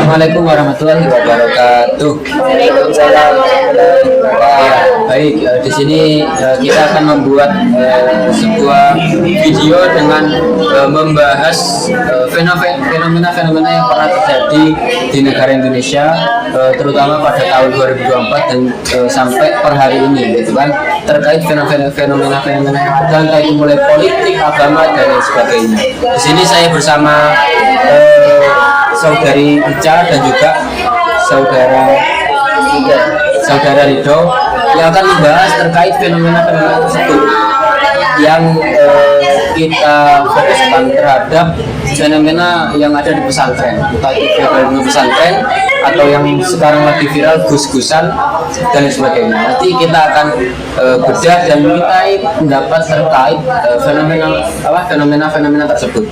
Assalamualaikum warahmatullahi wabarakatuh. Waalaikumsalam warahmatullahi wabarakatuh. Ya, baik. Di sini kita akan membuat sebuah video dengan membahas fenomena-fenomena yang pernah terjadi di negara Indonesia, terutama pada tahun 2024 dan sampai per hari ini, gitu kan, terkait fenomena-fenomena yang ada, entah itu mulai politik, agama dan lain sebagainya. Di sini saya bersama saudari Ica dan juga saudara Rido yang akan membahas terkait fenomena-fenomena tersebut yang kita fokuskan terhadap fenomena yang ada di pesantren, entah itu fenomena pesantren atau yang sekarang lagi viral gus-gusan dan sebagainya. Nanti kita akan bedah dan mintai pendapat terkait fenomena tersebut.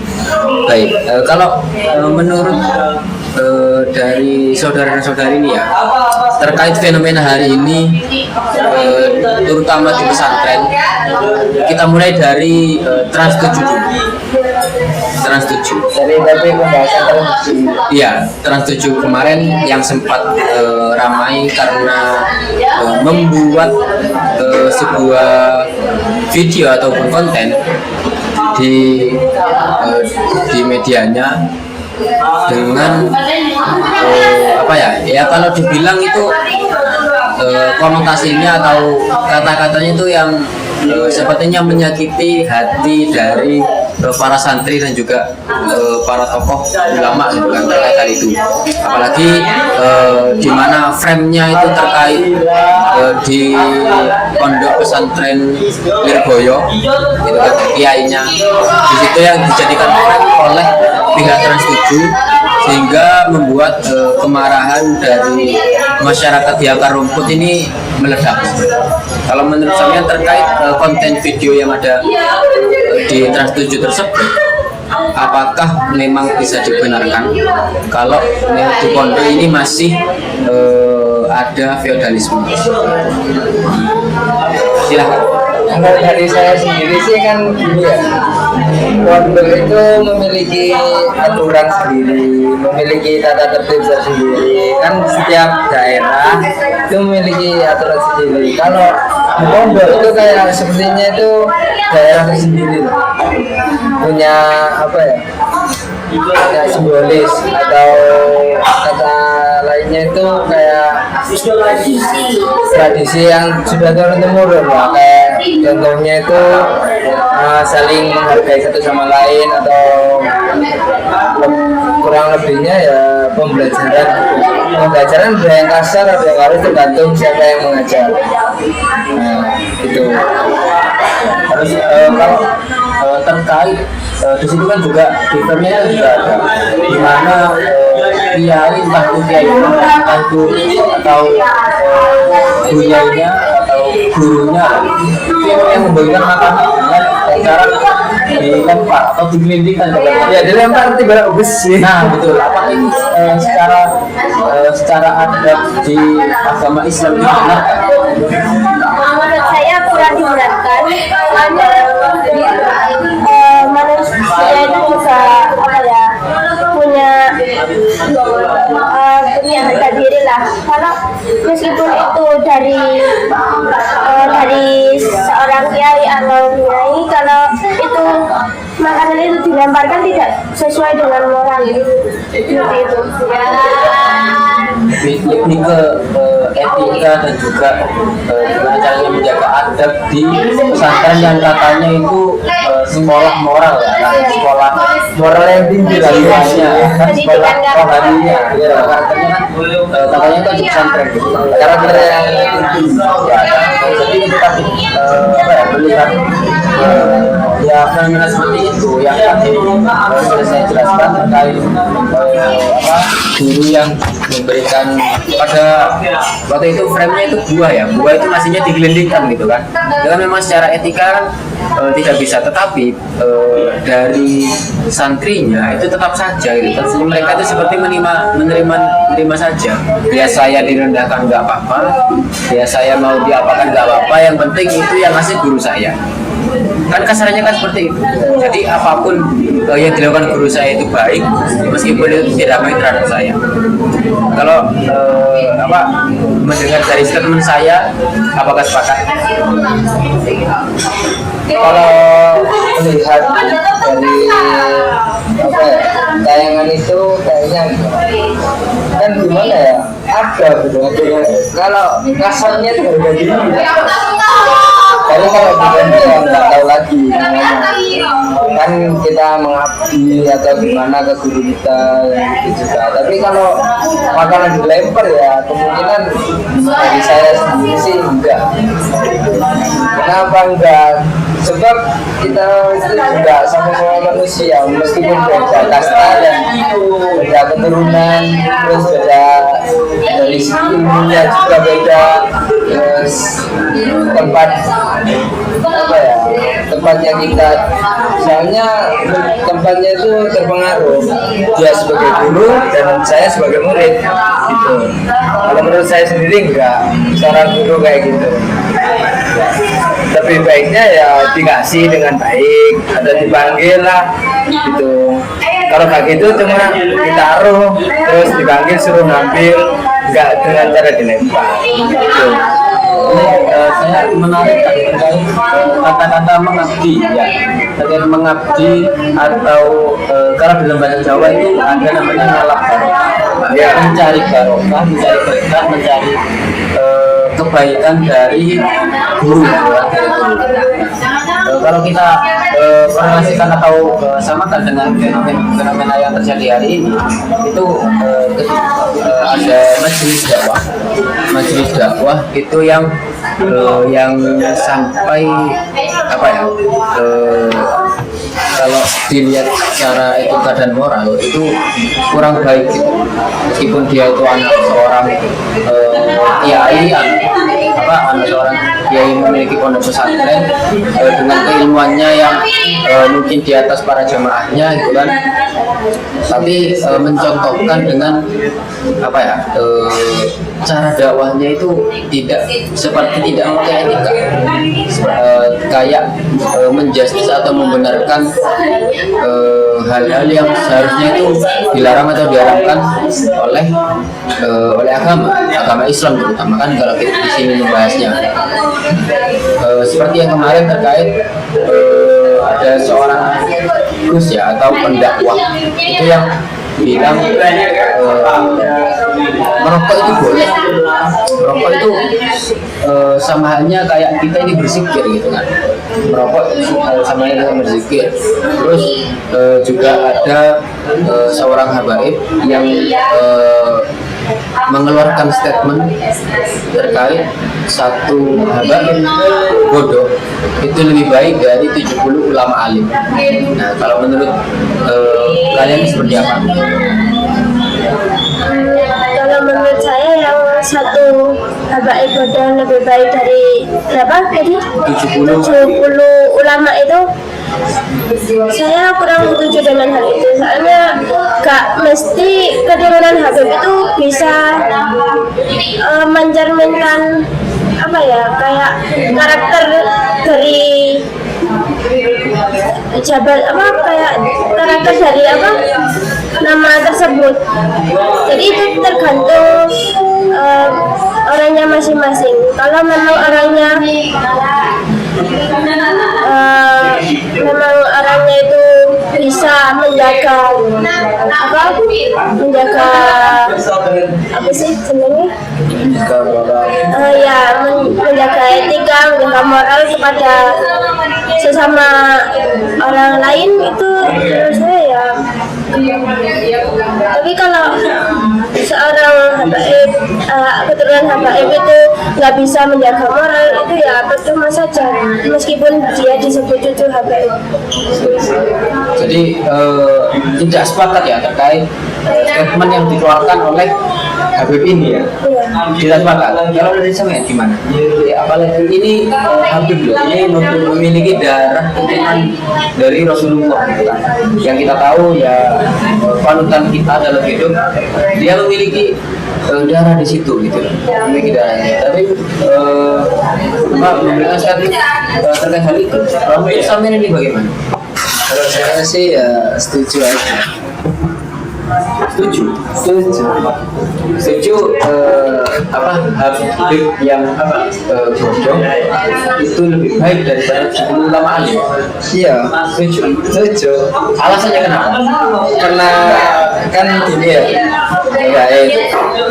Baik, kalau menurut dari saudara dan saudari ini ya, terkait fenomena hari ini, terutama di pesantren, kita mulai dari Trans 7 dulu. Trans 7. Tapi pembahasan televisi. Iya, Trans 7 kemarin yang sempat ramai karena membuat sebuah video ataupun konten di medianya dengan kalau dibilang itu konotasinya atau kata-katanya itu yang sepertinya menyakiti hati dari para santri dan juga para tokoh ulama gitu kan, terkait hal itu. Apalagi di mana frame-nya itu terkait di pondok pesantren Lirboyo gitu kan, kiainya di situ yang dijadikan frame oleh pihak Trans 7 sehingga membuat kemarahan dari masyarakat di akar rumput ini meledak. Kalau menurut saya terkait konten video yang ada di Trans 7 tersebut, apakah memang bisa dibenarkan kalau di pondok ini masih ada feodalisme? Silahkan. Kalau dari saya sendiri sih kan gini ya, pondok itu memiliki aturan sendiri, memiliki tata tertib sendiri. Kan setiap daerah itu memiliki aturan sendiri. Kalau di pondok itu kayak sepertinya itu daerah sendiri, punya kayak simbolis atau kata lainnya itu kayak tradisi yang sudah turun temurun lah. Kayak contohnya itu saling menghargai satu sama lain, atau kurang lebihnya ya pembelajaran ada yang kasar, ada yang halus, tergantung siapa yang mengajar. Itu Terus kalau terkait di situ kan juga di filmnya juga ada di mana kiai entah itu kiai entah itu atau buyainya atau gurunya itu yang memberikan makanan dengan cara dilempar atau digelindingkan. ya dilempar tiba besi. Nah betul, apa ini secara adat di agama Islam itu benar? Menurut saya kurang dibenarkan. Manusia itu bisa punya harga diri lah. Kalau meskipun itu dari seorang kiai atau kiai, kalau itu makanan itu dilemparkan tidak sesuai dengan moral seperti itu. Lebih ke etika dan juga gimana caranya menjaga adab di pesantren yang katanya itu sekolah moral ya, kan? Sekolah Moral yang tinggi lah kan sekolah rohaninya ya, katanya kan di pesantren gitu. karakter yang tinggi. Jadi itu tadi melihat ya fenomena seperti itu yang tadi sudah saya jelaskan terkait guru yang memberikan pada waktu itu frame-nya itu buah itu nasinya digelindingkan gitu kan. Dengan memang secara etika kan tidak bisa, tetapi dari santrinya itu tetap saja gitu. Tapi mereka itu seperti menerima saja. Ya saya direndahkan nggak apa-apa, ya saya mau diapakan nggak apa-apa. Yang penting itu yang ngasih guru saya. Kan kasarnya kan seperti itu. Jadi apapun yang dilakukan guru saya itu baik, meskipun itu tidak baik terhadap saya. Kalau mendengar dari statement saya, apakah sepakat? Kalau melihat dari tayangan itu kayaknya kan gimana ya, ada gitu. Kalau kasarnya itu udah gini, tapi kalau bedanya ya nggak tahu lagi namanya. Kan kita mengabdi atau gimana ke guru kita gitu juga. Tapi kalau makanan dilempar ya kemungkinan dari saya sendiri sih enggak. Kenapa enggak? Sebab kita itu juga sama-sama manusia, meskipun beda kasta dan beda keturunan, terus beda dari segi ilmunya juga beda, terus tempat tempatnya kita, misalnya tempatnya itu terpengaruh, dia sebagai guru dan saya sebagai murid gitu. Kalau menurut saya sendiri enggak, seorang guru kayak gitu lebih baiknya ya dikasih dengan baik atau dipanggil lah gitu. Kalau kayak gitu cuma ditaruh terus dipanggil suruh ngambil, nggak dengan cara dilempar gitu. Saya menarik terkait kata-kata mengabdi ya, terkait mengabdi atau kalau dalam bahasa Jawa itu ada namanya ngalap barokah ya, mencari barokah, mencari berkah, mencari kebaikan dari guru ya. Kalau kita korelasikan atau samakan dengan fenomena yang terjadi hari ini, itu ada majelis dakwah itu yang sampai kalau dilihat secara etika dan moral itu kurang baik gitu. Meskipun dia itu anak seorang kiai, anak seorang kiai memiliki pondok pesantren dengan keilmuannya yang mungkin di atas para jamaahnya gitu kan, tapi mencontohkan dengan cara dakwahnya itu tidak memakai etika, kayak menjustis atau membenarkan hal-hal yang seharusnya itu dilarang atau diharamkan oleh agama Islam terutama, kan kalau kita di sini membahasnya seperti yang kemarin terkait ada seorang gus ya atau pendakwah itu yang bilang merokok itu boleh, merokok itu sama halnya kayak kita ini berzikir gitu kan, merokok sama halnya kita berzikir. Terus juga ada seorang habaib yang mengeluarkan statement terkait satu habaib bodoh itu lebih baik dari 70 ulama alim. Nah, kalau menurut kalian seperti apa? Kalau menurut saya yang satu habaib bodoh lebih baik dari berapa tadi? 70 ulama itu saya kurang setuju dengan hal itu, soalnya gak mesti keturunan Habib itu bisa mencerminkan kayak karakter dari kayak karakter dari nama tersebut. Jadi itu tergantung orangnya masing-masing. Kalau memang orangnya itu bisa menjaga menjaga etika, menjaga moral kepada sesama orang lain, itu menurut saya ya. Tapi kalau seorang habaib, keturunan habaib itu nggak bisa menjaga moral, itu ya percuma saja meskipun dia disebut itu habaib. Jadi tidak sepakat ya terkait statement yang dikeluarkan oleh Habib ini ya. Iya. Tidak sepakat. Kalau dari saya gimana? Ya, apalagi ini Habib loh, ini memiliki darah keturunan dari Rasulullah gitu kan. Yang kita tahu ya panutan kita dalam hidup, dia memiliki darah di situ gitu, memiliki darahnya. Tapi memberikan statement terkait hal itu. Kalau menurut Samin ini bagaimana? Kalau saya sih ya setuju aja. Setuju. Setuju. Setuju Habib yang bodoh itu lebih baik daripada 10 ulama alim. Iya, Setuju. setuju. Alasannya kenapa? Karena kan gini ya, baik.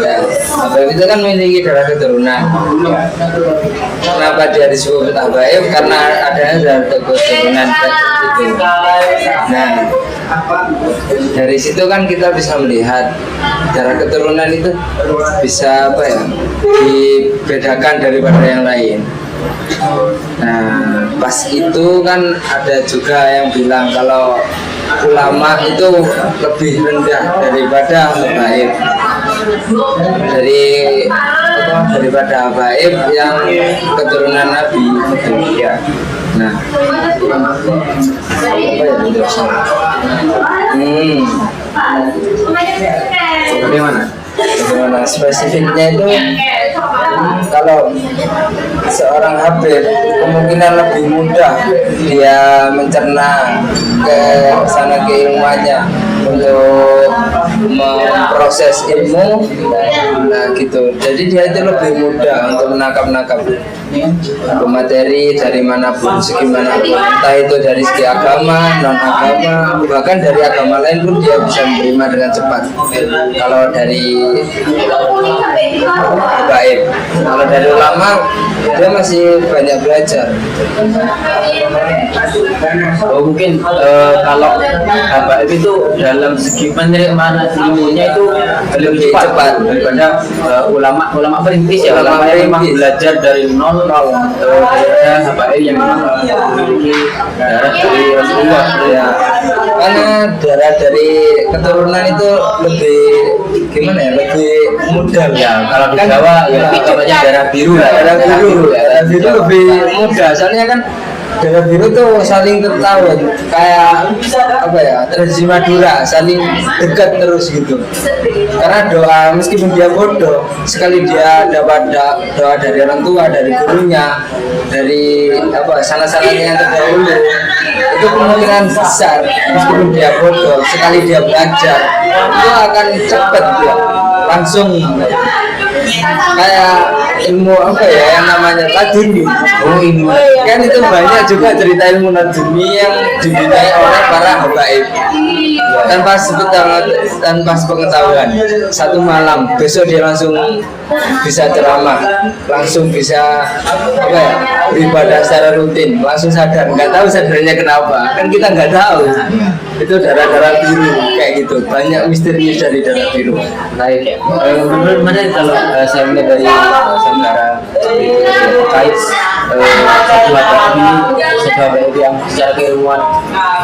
Ya, Habib itu kan memiliki darah keturunan. Kenapa dia disebut Habib? Karena adanya darah keturunan itu. Nah, dari situ kan kita bisa melihat darah keturunan itu bisa apa ya, dibedakan daripada yang lain. Nah, pas itu kan ada juga yang bilang kalau ulama itu lebih rendah daripada habaib, daripada habaib yang keturunan Nabi itu ya. Nah, apa ya bagaimana spesifiknya itu, kalau seorang Habib kemungkinan lebih mudah dia mencerna ke sana keilmuannya untuk memproses ilmu, nah gitu. Jadi dia itu lebih mudah untuk menangkap materi dari manapun, segi manapun, entah itu dari segi agama, non agama, bahkan dari agama lain pun dia bisa menerima dengan cepat. Kalau dari baik, kalau dari ulama dia masih banyak belajar. Oh, mungkin kalau Habib itu dalam segi penerimaan ilmunya itu lebih cepat daripada ulama perintis ya, ulama yang memang belajar dari nol daripada Habib yang memang memiliki darah dari Rasulullah ya. Karena darah dari keturunan itu lebih gimana ya, lebih mudah Ya, kalau di Jawa ya contohnya darah biru lah. darah biru lebih mudah, soalnya kan darah biru tuh saling tertawa, kayak apa ya, tradisi Madura, saling dekat terus gitu. Karena doa, meskipun dia bodoh, sekali dia dapat doa dari orang tua, dari gurunya, dari apa sanak-sanaknya yang terdahulu, itu kemungkinan besar meskipun dia bodoh, sekali dia belajar itu akan cepat dia langsung kayak ilmu apa ya yang namanya laduni. Oh, ini Kan itu banyak juga cerita ilmu laduni yang dibinai oleh para habaib tanpa sepengetahuan. Satu malam besok dia langsung bisa ceramah, langsung bisa apa ya, beribadah secara rutin, langsung sadar. Nggak tahu sadarnya kenapa, kan kita nggak tahu. Itu darah-darah biru kayak gitu, banyak misterius dari darah biru. baik. Menurut mana kalau saya melihat dari saudara terkait satu Habib ini, satu Habib yang secara keilmuan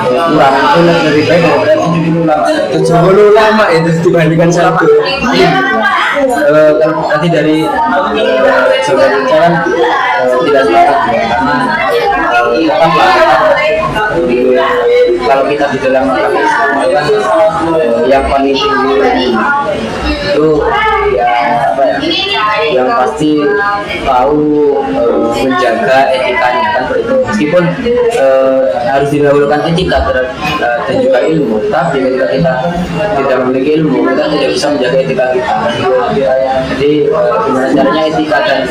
kurang itu lebih baik daripada 70 ulama. 70 ulama itu dibandingkan satu. Nanti dari saudara kita kan tidak sepakat ya, karena tetaplah kalau kita di dalam agama Islam kan yang paling tinggi itu ya apa ya, yang pasti tahu menjaga etikanya kan, meskipun harus didahulukan etika dan juga ilmu, tapi ketika kita tidak memiliki ilmu kita tidak bisa menjaga etika kita. Jadi gimana caranya etika dan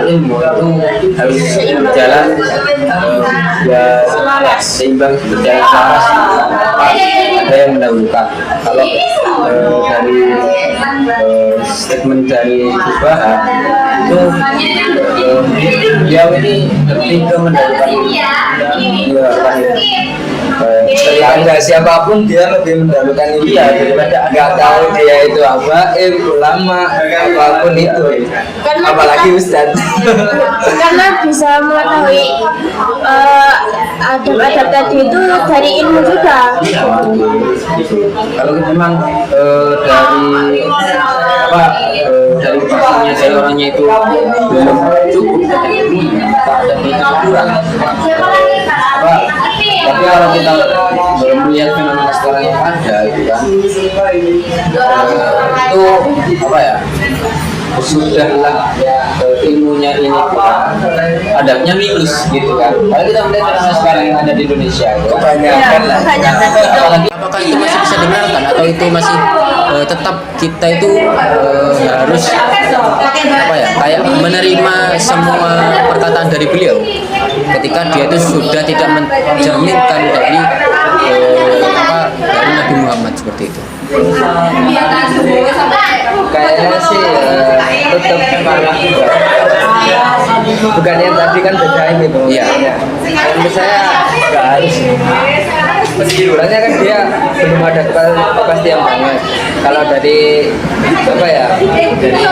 ilmu itu harus berjalan ya seimbang, berjalan selaras, ada yang mendahulukan. Kalau dari statement dari Subah itu beliau ini lebih ke mendahulukan daripada siapapun dia lebih mendahulukan ini daripada nggak tahu dia itu apa ulama apapun itu, apalagi ustadz. Karena bisa mengetahui adab-adab tadi itu dari ilmu juga. Kalau memang dari apa dari pastinya dari orangnya itu belum cukup adabnya itu kurang apa, tapi kalau kita melihat fenomena sekarang yang ada itu kan itu apa ya, sudahlah ilmunya ini adabnya minus gitu kan. Kalau kita melihat fenomena sekarang yang ada di Indonesia itu Kebanyakan lah. apalagi apakah itu masih bisa dibenarkan atau itu masih tetap kita itu harus apa ya, kayak menerima semua perkataan dari beliau ketika dia itu sudah tidak mencerminkan dari dari Nabi Muhammad seperti itu. Kayaknya sih tetap bukan yang tadi kan beda ini tuh. Iya. Menurut saya nggak harus. Sebenarnya kan dia belum ada kepastian banget. Kalau dari apa ya, dari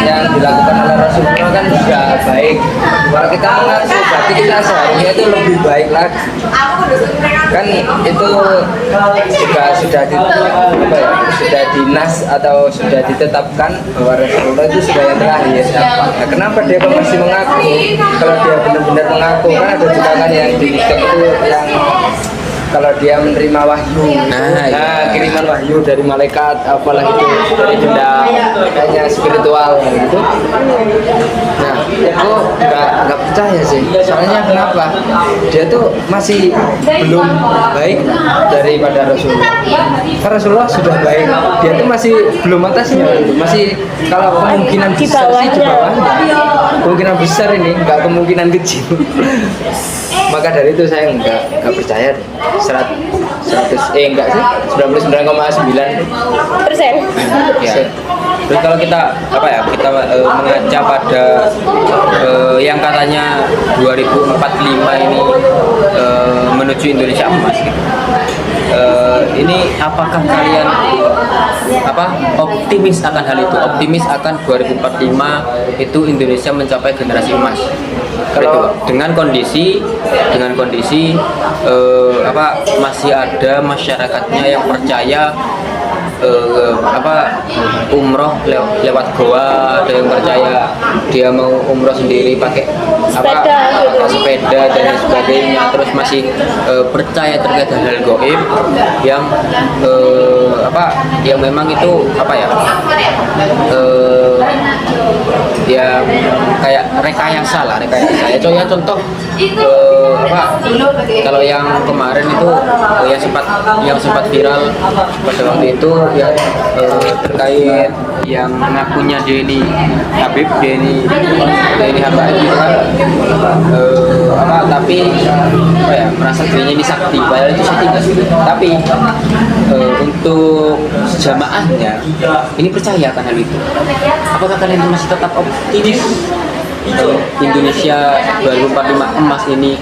yang dilakukan oleh Rasulullah kan sudah baik. Kalau kita mengaku berarti kita seharusnya itu lebih baik lagi. Kan itu juga sudah sudah dinas atau sudah ditetapkan bahwa Rasulullah itu sudah yang terakhir. Nah, kenapa dia masih mengaku? Kalau dia benar-benar mengaku, kan ada juga kan yang di TikTok itu yang kalau dia menerima wahyu, kiriman wahyu dari malaikat, apalah itu dari benda kayaknya spiritual gitu. Nah, aku nggak percaya sih. Soalnya kenapa? Dia tuh masih belum baik daripada Rasulullah. Karena Rasulullah sudah baik, dia tuh masih belum atasnya, masih kalau kemungkinan besar sih di bawahnya. Kemungkinan besar ini, nggak kemungkinan kecil. Maka dari itu saya nggak percaya deh. 100 enggak sih 99,9%. Ya. Terus kalau kita apa ya, kita mengaca pada yang katanya 2045 ini menuju Indonesia emas gitu. Ini apakah kalian optimis akan hal itu? Optimis akan 2045 itu Indonesia mencapai generasi emas? Kalau dengan kondisi masih ada masyarakatnya yang percaya umroh lewat goa, ada yang percaya dia mau umroh sendiri pakai sepeda dan lain sebagainya, terus masih percaya terkait hal gaib yang yang memang itu ya kayak rekayasa. Ya contoh kalau yang kemarin itu yang sempat viral pada waktu itu ya terkait yang ngakunya Denny Habib, Denny Habaib gitu kan, tapi merasa dirinya ini sakti, padahal itu sakti nggak sih? Tapi untuk jamaahnya ini percaya akan hal itu. Apakah kalian masih tetap optimis Indonesia 2045 emas ini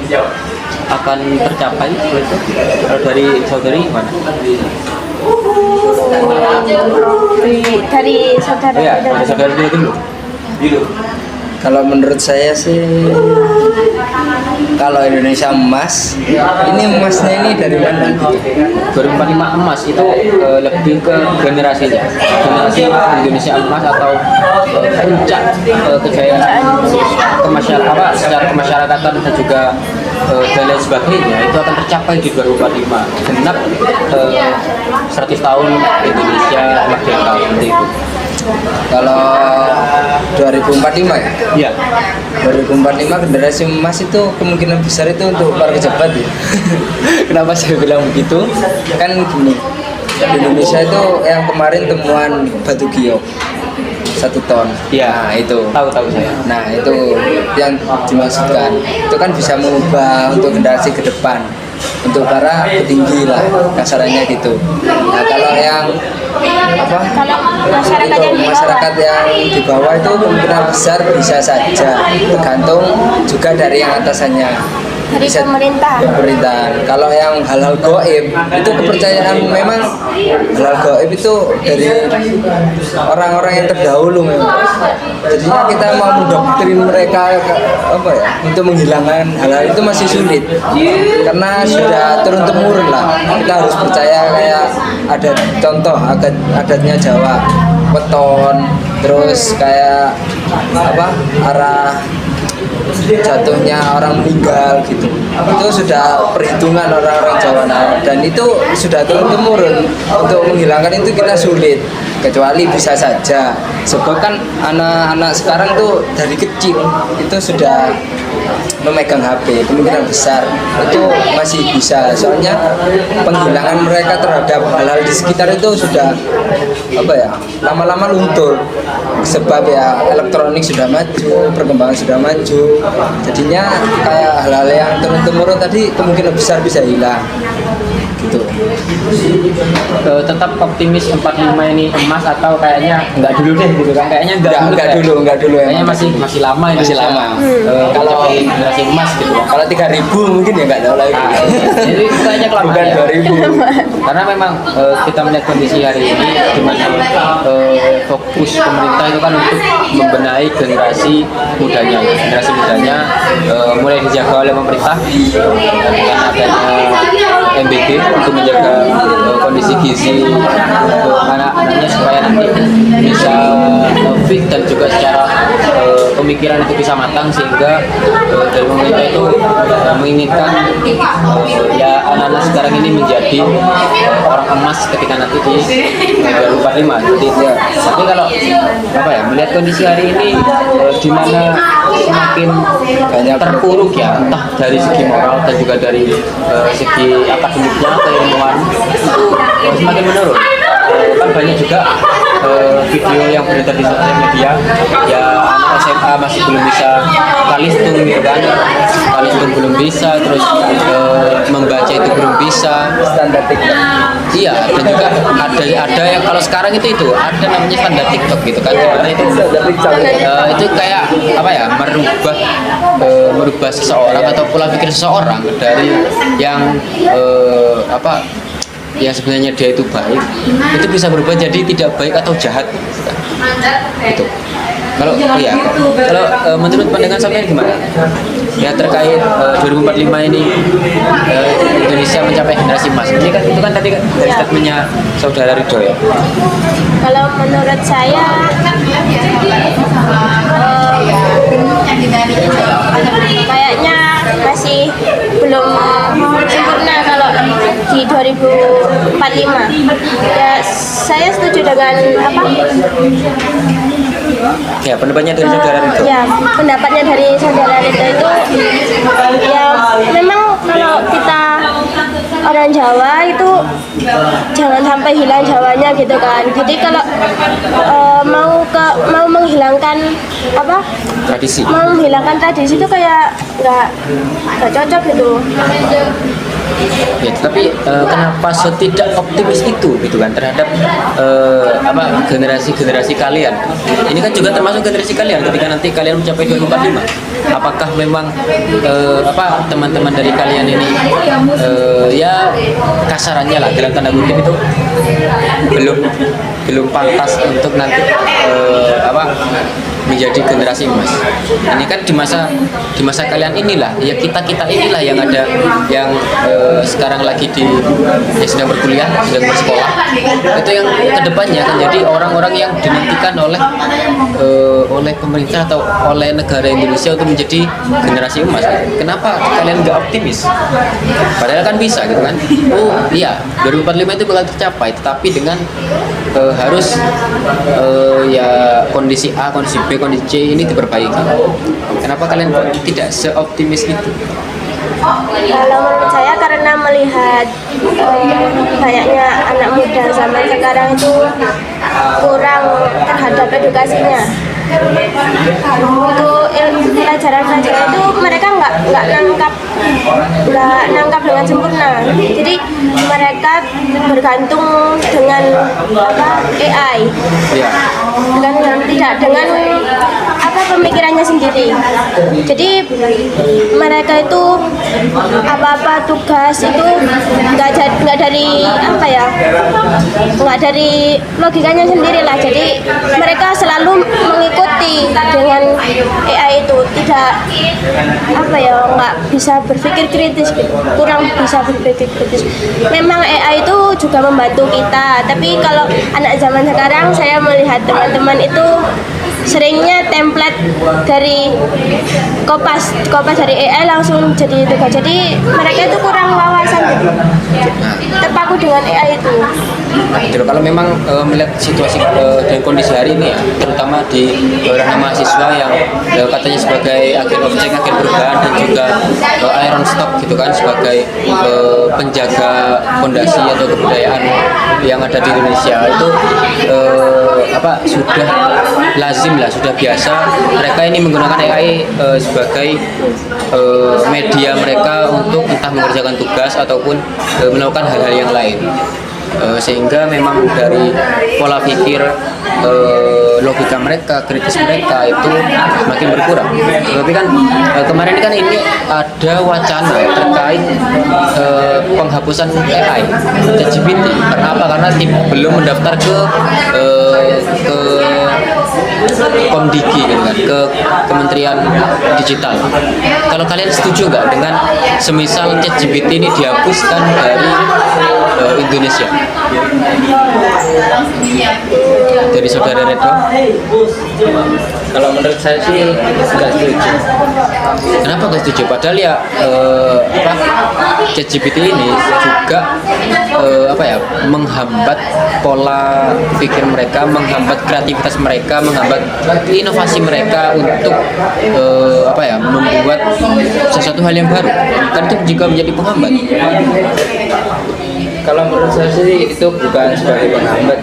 akan tercapai? Kalau dari saudari mana? Dari saudara. Ya, dari saudari dulu. Kalau menurut saya sih, kalau Indonesia emas, ini emasnya ini dari mana? 2045 emas itu lebih ke generasi Indonesia emas atau puncak kejayaan secara kemasyarakatan dan juga dan lain sebagainya itu akan tercapai di 2045, genap 100 tahun Indonesia merdeka seperti itu. Kalau 2045 ya? Iya. 2045 generasi emas itu kemungkinan besar itu untuk para pejabat ya. Kenapa saya bilang begitu? Kan gini, di Indonesia itu yang kemarin temuan batu giok 1 ton. Iya. Nah, itu. Tahu saya. Nah, itu yang dimaksudkan. Itu kan bisa mengubah untuk generasi ke depan, untuk para petinggi lah, kasarannya gitu. Nah, kalau yang masyarakat yang di bawah itu kemungkinan besar bisa saja, tergantung juga dari yang atasannya. dari pemerintah. Pemerintahan. Kalau yang hal-hal gaib itu kepercayaan, memang hal-hal gaib itu dari orang-orang yang terdahulu memang. Jadinya kita mau mendoktrin mereka apa ya, untuk menghilangkan hal-hal itu masih sulit karena sudah turun temurun lah. Kita harus percaya kayak ada contoh adatnya Jawa, weton, terus kayak apa, arah jatuhnya orang meninggal gitu, itu sudah perhitungan orang-orang Jawa. Dan itu sudah turun temurun. Untuk menghilangkan itu kita sulit, kecuali bisa saja, sebab kan anak-anak sekarang tuh dari kecil itu sudah memegang HP, kemungkinan besar itu masih bisa, soalnya penghilangan mereka terhadap hal-hal di sekitar itu sudah apa ya, lama-lama luntur, sebab ya elektronik sudah maju, perkembangan sudah maju, jadinya kayak hal-hal yang turun-temurun tadi kemungkinan besar bisa hilang gitu. Tetap optimis 45 ini emas atau kayaknya enggak dulu deh gitu kan? Kayaknya Enggak dulu Kayaknya masih lama ini. Masih lama. Kalau generasi emas gitu kan. Kalau 3.000 mungkin ya nggak tahu lagi. Jadi kayaknya kelamaan Bukan ya. 2.000. Karena memang kita melihat kondisi hari ini di mana fokus pemerintah itu kan untuk membenahi generasi mudanya. Generasi mudanya mulai dijaga oleh pemerintah dengan adanya MBG untuk menjaga kondisi gizi untuk anak-anaknya supaya nanti bisa fit dan juga secara pemikiran itu bisa matang, sehingga dari pemerintah itu menginginkan ya anak-anak sekarang ini menjadi orang emas ketika nanti di 2045 seperti itu ya. Tapi kalau apa ya, melihat kondisi hari ini di mana semakin banyak terpuruk ya, entah dari segi moral dan juga dari segi akademiknya, keilmuan itu semakin menurun. Kan banyak juga video yang beredar di sosial media ya, anak SMA masih belum bisa kalistung gitu kan, kalistung belum bisa, terus membaca itu belum bisa, Standar TikTok. iya. Dan juga ada yang kalau sekarang itu ada namanya standar TikTok gitu kan, dimana itu kayak apa ya, merubah seseorang atau pola pikir seseorang dari yang apa, yang sebenarnya dia itu baik, itu bisa berubah jadi tidak baik atau jahat gitu. Kalau menurut pandangan sampean gimana ya terkait 2045 ini, Indonesia mencapai generasi emas ini kan, itu kan tadi kan dari statementnya saudara Ridho ya. Kalau menurut saya kayaknya masih belum sempurna kalau di 2045. Ya saya setuju dengan apa? Ya, pendapatnya dari saudara Ridho. Ya, pendapatnya dari saudara Ridho itu ya memang kalau kita orang Jawa itu jangan sampai hilang Jawanya gitu kan. Jadi kalau mau menghilangkan apa? Tradisi. Mau menghilangkan tradisi itu kayak nggak cocok gitu. Ya, tapi kenapa setidak optimis itu gitu kan terhadap apa generasi kalian? Ini kan juga termasuk generasi kalian ketika nanti kalian mencapai 2045. Apakah memang apa teman-teman dari kalian ini ya kasarannya lah dalam tanda kutip itu belum pantas untuk nanti apa menjadi generasi emas. Ini kan di masa kalian inilah ya, kita inilah yang ada, yang sekarang lagi yang sedang berkuliah, sedang bersekolah, itu yang kedepannya akan jadi orang-orang yang dinantikan oleh pemerintah atau oleh negara Indonesia untuk menjadi generasi emas. Kenapa kalian nggak optimis? Padahal kan bisa gitu kan. Oh iya, 2045 itu bakal tercapai, tetapi dengan harus ya kondisi A, kondisi B, kondisi C ini diperbaiki. Kenapa kalian tidak seoptimis itu? Kalau menurut saya karena melihat banyaknya anak muda zaman sekarang itu kurang terhadap edukasinya. Untuk pelajaran-pelajaran itu mereka nggak nangkap dengan sempurna. Jadi mereka bergantung dengan apa AI, Ya. tidak dengan apa pemikirannya sendiri. Jadi mereka itu apa-apa tugas itu nggak dari apa ya, nggak dari logikanya sendiri lah. Jadi mereka selalu mengikuti dengan AI itu, tidak apa ya, nggak bisa berpikir kritis gitu. Kurang bisa berpikir kritis. Memang AI itu juga membantu kita, tapi kalau anak zaman sekarang saya melihat teman-teman itu seringnya template dari kopas dari AI langsung jadi tugas. Jadi mereka itu kurang wawasan gitu, terpaku dengan AI itu. Nah, gitu loh. Kalau memang melihat situasi dan kondisi hari ini ya, terutama di ranah mahasiswa yang katanya sebagai agen objek, agen perubahan, dan juga iron stock gitu kan, sebagai penjaga fondasi atau kebudayaan yang ada di Indonesia itu sudah lazim lah, sudah biasa mereka ini menggunakan AI sebagai media mereka untuk entah mengerjakan tugas ataupun melakukan hal-hal yang lain. Sehingga memang dari pola pikir, logika mereka, kritis mereka itu semakin berkurang. Tapi kan kemarin kan ini ada wacana terkait penghapusan AI ChatGPT. Karena apa? Karena belum mendaftar ke Komdigi gitu kan, ke Kementerian Digital. Kalau kalian setuju nggak dengan semisal ChatGPT ini dihapuskan dari Indonesia? Dari saudara Redo? Kalau menurut saya sih nggak setuju. Kenapa nggak setuju? Padahal ya ChatGPT ini juga menghambat pola pikir mereka, menghambat kreativitas mereka, menghambat inovasi mereka untuk membuat sesuatu hal yang baru. Kan itu juga menjadi penghambat. Kalau menurut saya sih itu bukan sebagai penghambat,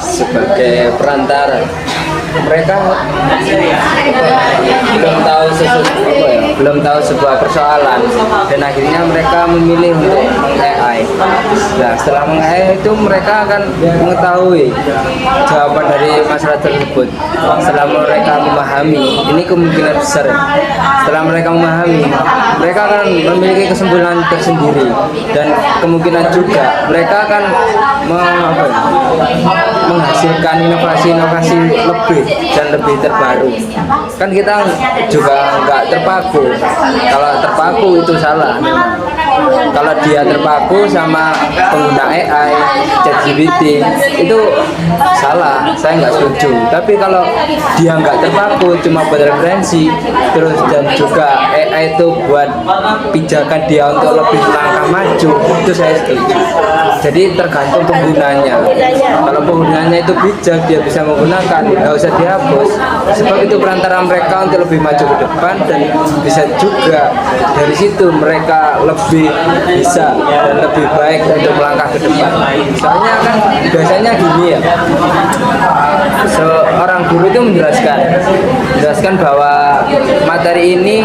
sebagai perantara. Mereka belum tahu sebuah persoalan, dan akhirnya mereka memilih untuk meng-AI. Nah, setelah meng-AI itu mereka akan mengetahui jawaban dari masalah tersebut. Setelah mereka memahami, ini kemungkinan besar. Setelah mereka memahami, mereka akan memiliki kesimpulan tersendiri, dan kemungkinan juga mereka akan menghasilkan inovasi-inovasi lebih dan lebih terbaru. Kan kita juga nggak terpaku. Kalau terpaku itu salah. Kalau dia terpaku sama pengguna AI, ChatGPT, itu salah. Saya nggak setuju. Tapi kalau dia nggak terpaku, cuma buat referensi, terus dan juga AI itu buat pijakan dia untuk lebih langkah maju, itu saya setuju. Jadi tergantung penggunanya. Kalau penggunanya itu bijak, dia bisa menggunakan, nggak usah dihapus. Sebab itu perantara mereka untuk lebih maju ke depan, dan bisa juga dari situ mereka lebih bisa dan lebih baik untuk melangkah ke depan. Soalnya kan biasanya gini ya, seorang guru itu menjelaskan bahwa materi ini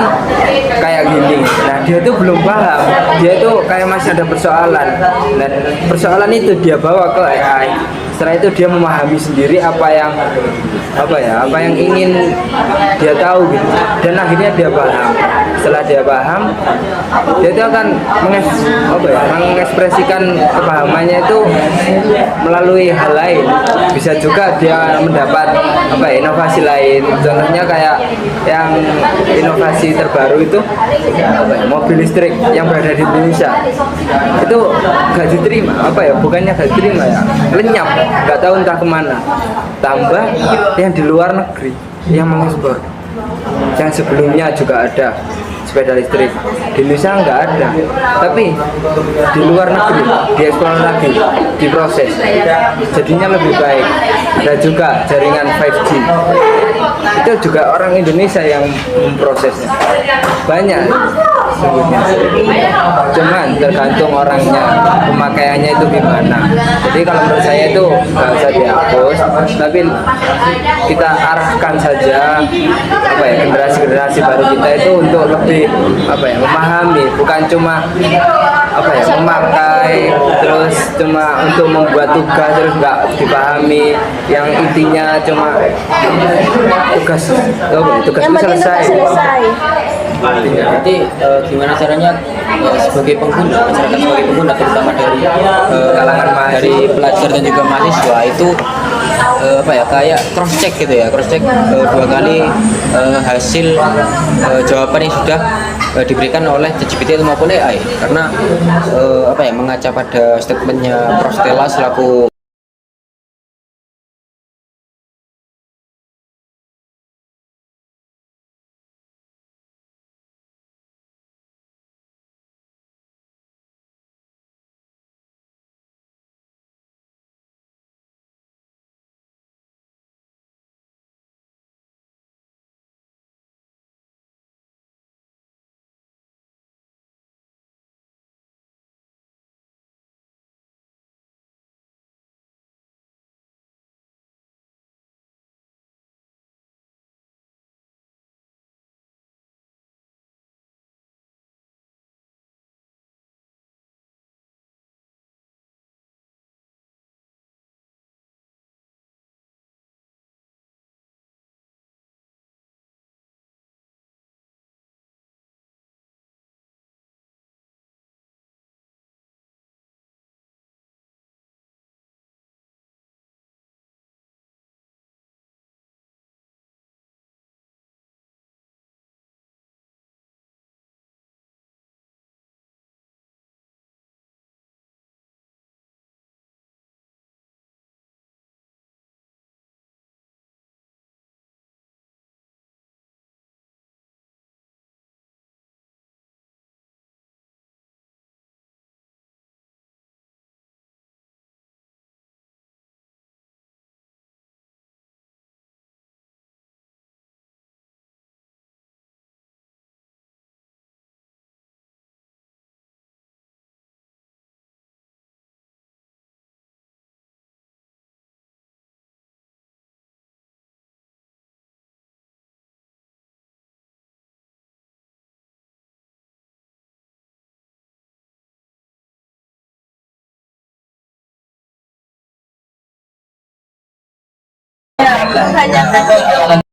kayak gini. Nah, dia tuh belum paham, dia tuh kayak masih ada persoalan, dan persoalan itu dia bawa ke AI. Setelah itu dia memahami sendiri apa yang ingin dia tahu gitu, dan akhirnya dia paham. Setelah dia paham, dia itu akan mengekspresikan kepahamannya itu melalui hal lain. Bisa juga dia mendapat inovasi lain. Contohnya kayak yang inovasi terbaru itu mobil listrik yang berada di Indonesia itu gak diterima, bukannya gak diterima ya, lenyap, nggak tahu entah kemana. Tambah yang di luar negeri yang mengekspor, yang sebelumnya juga ada sepeda listrik, di Indonesia nggak ada, tapi di luar negeri diekspor lagi, diproses, jadinya lebih baik. Dan juga jaringan 5G itu juga orang Indonesia yang memprosesnya, banyak sebutnya. Cuman tergantung orangnya, pemakaiannya itu gimana. Jadi kalau menurut saya itu nggak usah dihapus, tapi kita arahkan saja generasi baru kita itu untuk lebih memahami, bukan cuma apa ya, memakai terus cuma untuk membuat tugas terus nggak dipahami, yang intinya cuma tugas tugas Yang itu penting selesai. tetap selesai. Berarti gimana caranya sebagai pengguna, masyarakat sebagai pengguna terutama dari Kalangan mahasiswa. dari pelajar dan juga mahasiswa itu apa ya, kayak cross check gitu ya, cross check 2 kali hasil jawaban yang sudah diberikan oleh ChatGPT maupun AI, karena apa ya, mengaca pada statementnya Prof Stella selaku Banyak